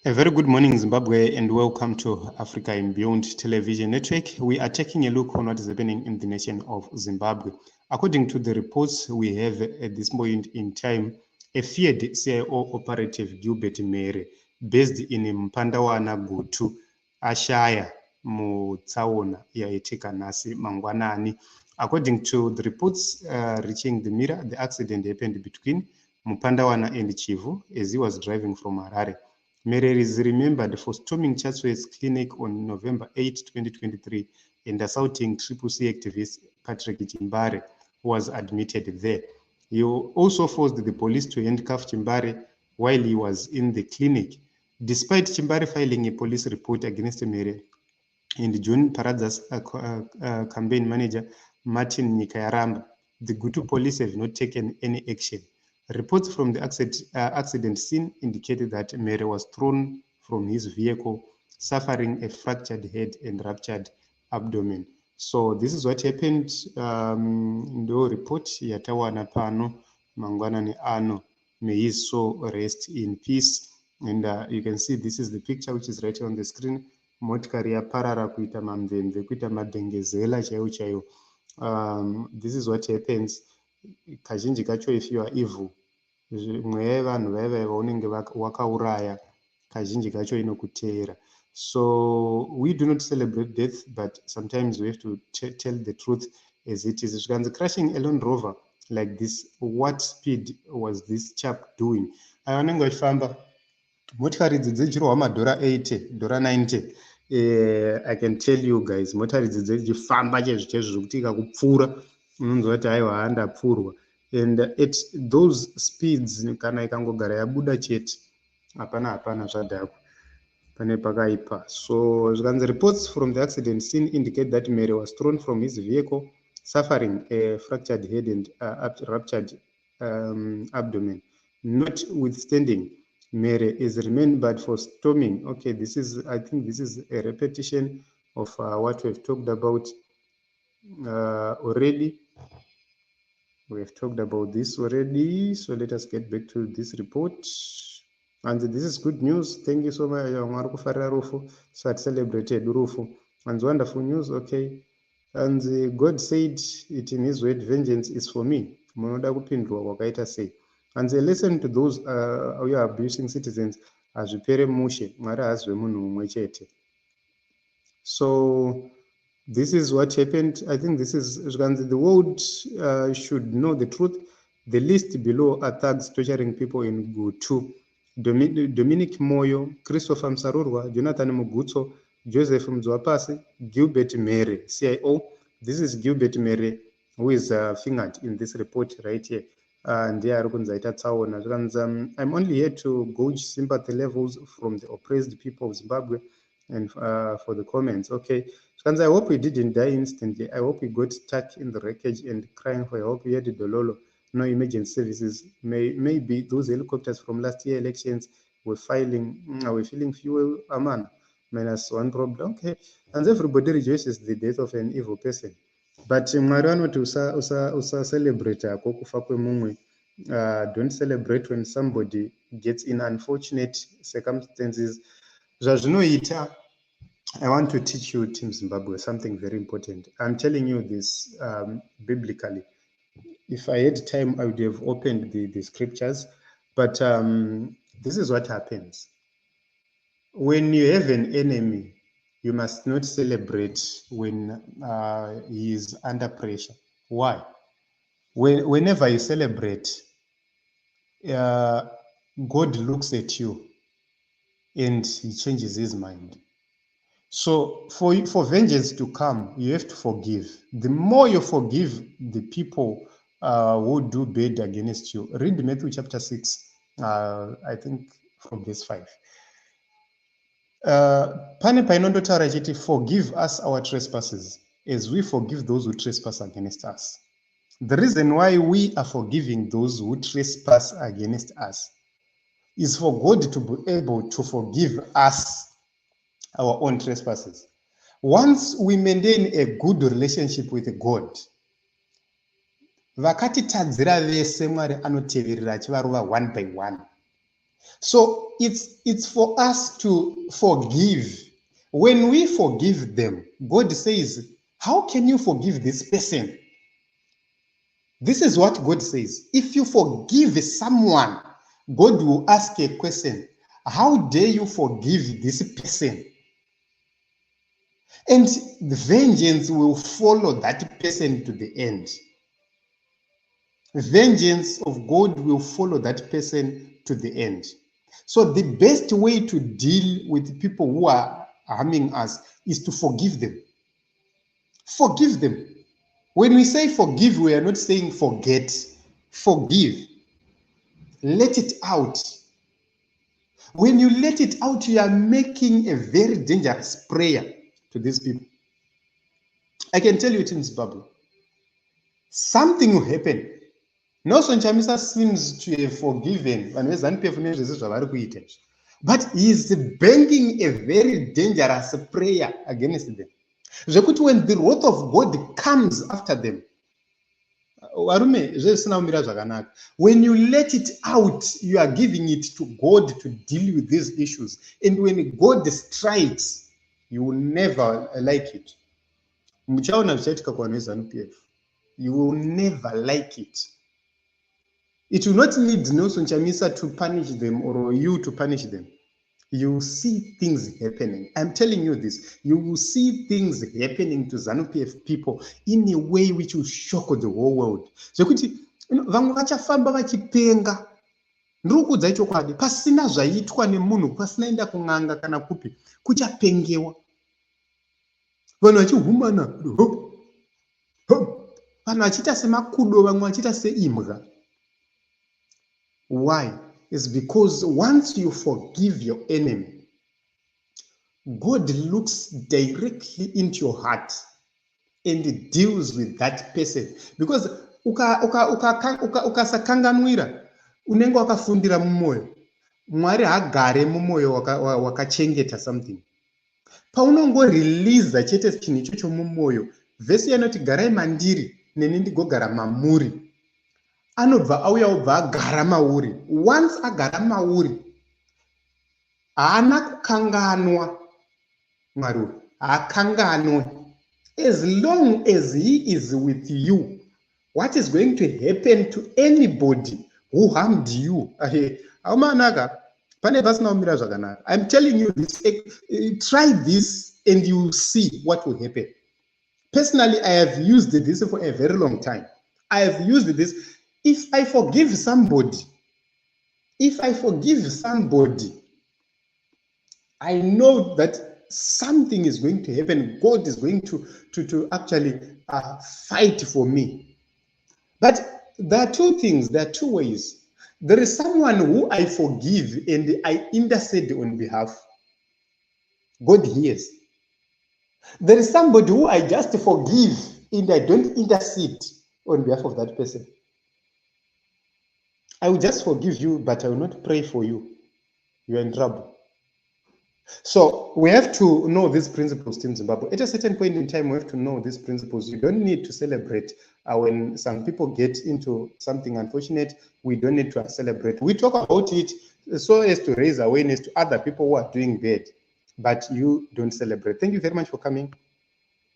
A very good morning, Zimbabwe, and welcome to Africa and Beyond Television Network. We are taking a look on what is happening in the nation of Zimbabwe. According to the reports we have at this point in time, a feared CIO operative, Gilbert Mere, based in Mpandawana Gutu, Ashaya, mutsaona yaitika nhasi mangwanani. According to the reports reaching the Mirror, the accident happened between Mpandawana and Chivu as he was driving from Harare. Mere is remembered for storming Chatsworth's clinic on November 8, 2023, and assaulting Triple C activist Patrick Chimbare, who was admitted there. He also forced the police to handcuff Chimbare while he was in the clinic. Despite Chimbare filing a police report against Mere, in June, Paradza's campaign manager, Martin Nyikayaramba, the Gutu police have not taken any action. Reports from the accident scene indicated that Mere was thrown from his vehicle, suffering a fractured head and ruptured abdomen. So this is what happened. Ndo report yatawana pano mangwanani ano. May his soul rest in peace. And you can see this is the picture which is right on the screen. Motikari yaparara kuita mamvemve kuita madhengezela chaiwo chaiwo. This is what happens. Kazhinji kacho if you are evil, mweya yevanhu vaya vaunenge wakauraya kazhinji kacho inokuteera. So we do not celebrate death, but sometimes we have to tell the truth as it is. Zvikanzi crashing a Land Rover like this, what speed was this chap doing? Vanenge vachifamba motikari idzi dzichirwa madhora 80 dhora 90. I can tell you guys, motokari idzi dzichifamba chaizvo zvekuti ikakupfuura unonzwa kuti aiwa handapfurwa. And at those speeds kana ikangogara yabuda chete hapana zvadhakwa pane pakaipa. So zvikanzi reports from the accident scene indicate that Mere was thrown from his vehicle, suffering a fractured head and ruptured abdomen. Notwithstanding, Mere is remembered for storming. Okay, I think this is a repetition of what we've talked about already. We have talked about this already. So let us get back to this report. And this is good news. Thank you so much. So I celebrated Rufu. And wonderful news. Okay. And God said it in his word, vengeance is for me. And they listen to those who are abusing citizens as Pere Mushe, So this is what happened. I think this is the world should know the truth. The list below are thugs torturing people in Gutu. Dominic Moyo, Christopher Msarurwa, Jonathan Mugutso, Joseph Mzwapasi, Gilbert Mere, CIO. This is Gilbert Mere, who is fingered in this report right here. And I'm only here to gauge sympathy levels from the oppressed people of Zimbabwe and for the comments. Okay, I hope we didn't die instantly. I hope we got stuck in the wreckage and crying for help. We had Dololo, no emergency services. Maybe those helicopters from last year elections were filling fuel. Aman, minus one problem. Okay, and everybody rejoices the death of an evil person. But Mwari vanoti usa celebrate kufa kwemumwe. Don't celebrate when somebody gets in unfortunate circumstances. Zvazvinoita, I want to teach you, Team Zimbabwe, something very important. I'm telling you this biblically. If I had time, I would have opened the scriptures. But this is what happens. When you have an enemy, you must not celebrate when he is under pressure. Why? Whenever you celebrate, God looks at you and he changes his mind. So for vengeance to come, you have to forgive. The more you forgive the people who do bad against you, read Matthew chapter 6, I think from verse 5. Pane painondotaura chiti forgive us our trespasses as we forgive those who trespass against us. The reason why we are forgiving those who trespass against us is for God to be able to forgive us our own trespasses. Once we maintain a good relationship with God, vakatitadzira vese Mwari anoteverera achivarova one by one. So it's for us to forgive. When we forgive them, God says, how can you forgive this person? This is what God says. If you forgive someone, God will ask a question. How dare you forgive this person? And the vengeance will follow that person to the end. The vengeance of God will follow that person to the end. So the best way to deal with people who are harming us is to forgive them. Forgive them. When we say forgive, we are not saying forget. Forgive. Let it out. When you let it out, you are making a very dangerous prayer to these people. I can tell you it in Zimbabwe. Something will happen. Nelson Chamisa seems to have forgiven, but he is banging a very dangerous prayer against them. When the wrath of God comes after them, when you let it out, you are giving it to God to deal with these issues. And when God strikes, you will never like it. You will never like it. It will not need Nelson Chamisa to punish them or you to punish them. You will see things happening. I'm telling you this. You will see things happening to ZANU-PF people in a way which will shock the whole world. So, vamwe vachafamba vachipenga. Ndiri kuudza chokwadi, pasina zvaitwa nemunhu, pasina enda kun'anga kana kupi, kuchapengewa. Vanhu vachihumana. Vanhu vachiita semakudo, vamwe vachiita seimbwa. Why? It's because once you forgive your enemy, God looks directly into your heart and deals with that person. Because ukasakanganwira, unenge wakafundira mumwoyo. Mwari hagare mumwoyo wakachengeta something. Paunongo release chete chinhu ichocho mumwoyo, vhesi yanoti garai mandiri neni ndigogara mamuri. Anobva auya obva agara mauri. Once agara mauri, haana kukanganwa Mwari. Haakanganwe. As long as he is with you, what is going to happen to anybody who harmed you? I'm telling you this. Try this and you will see what will happen. Personally, I have used this for a very long time. I have used this. If I forgive somebody, I know that something is going to happen. God is going to actually fight for me. But there are two things, there are two ways. There is someone who I forgive and I intercede on behalf. God hears. There is somebody who I just forgive and I don't intercede on behalf of that person. I will just forgive you, but I will not pray for you. You are in trouble. So we have to know these principles in Zimbabwe. At a certain point in time, we have to know these principles. You don't need to celebrate when some people get into something unfortunate. We don't need to celebrate. We talk about it so as to raise awareness to other people who are doing bad, but you don't celebrate. Thank you very much for coming.